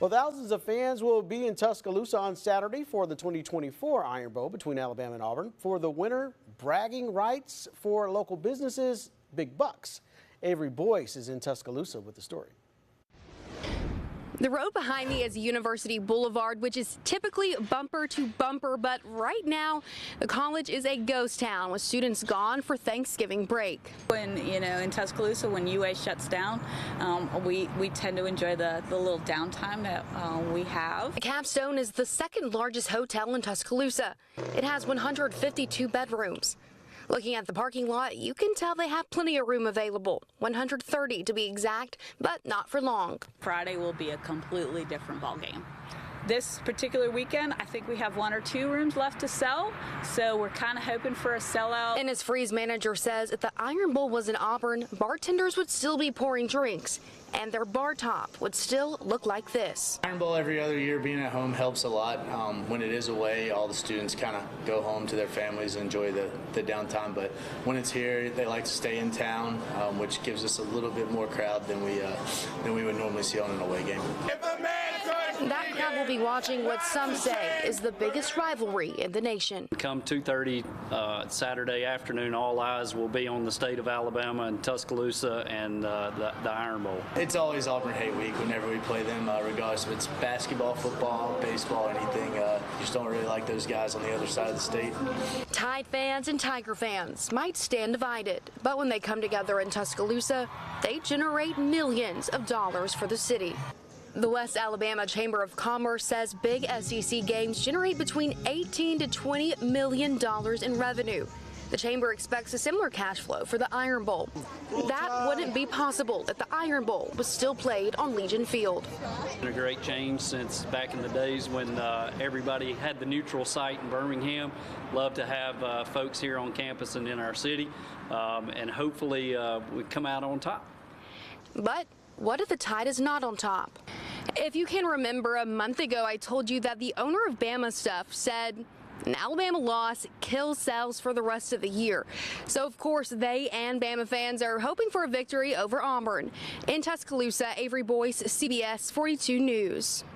Well, thousands of fans will be in Tuscaloosa on Saturday for the 2024 Iron Bowl between Alabama and Auburn. For the winner, bragging rights for local businesses, big bucks. Avery Boyce is in Tuscaloosa with the story. The road behind me is University Boulevard, which is typically bumper to bumper, but right now the college is a ghost town with students gone for Thanksgiving break. When, in Tuscaloosa, when UA shuts down, we tend to enjoy the little downtime that we have. The Capstone is the second largest hotel in Tuscaloosa. It has 152 bedrooms. Looking at the parking lot, you can tell they have plenty of room available, 130 to be exact, but not for long. Friday will be a completely different ballgame. This particular weekend, I think we have 1 or 2 rooms left to sell, so we're kind of hoping for a sellout. And as Freeze manager says, if the Iron Bowl was in Auburn, bartenders would still be pouring drinks, and their bar top would still look like this. Iron Bowl every other year, being at home helps a lot. When it is away, all the students kind of go home to their families and enjoy the downtime. But when it's here, they like to stay in town, which gives us a little bit more crowd than we would normally see on an away game. That crowd will be watching what some say is the biggest rivalry in the nation. Come 2:30 Saturday afternoon, all eyes will be on the state of Alabama and Tuscaloosa and the Iron Bowl. It's always Auburn Hate Week whenever we play them, regardless if it's basketball, football, baseball, anything. Just don't really like those guys on the other side of the state. Tide fans and Tiger fans might stand divided, but when they come together in Tuscaloosa, they generate millions of dollars for the city. The West Alabama Chamber of Commerce says big SEC games generate between $18 to $20 million in revenue. The chamber expects a similar cash flow for the Iron Bowl. That wouldn't be possible if the Iron Bowl was still played on Legion Field. It's been a great change since back in the days when everybody had the neutral site in Birmingham. Love to have folks here on campus and in our city, and hopefully we come out on top. But what if the Tide is not on top? If you can remember, a month ago I told you that the owner of Bama Stuff said an Alabama loss kills sales for the rest of the year. So of course they and Bama fans are hoping for a victory over Auburn. In Tuscaloosa, Avery Boyce, CBS 42 News.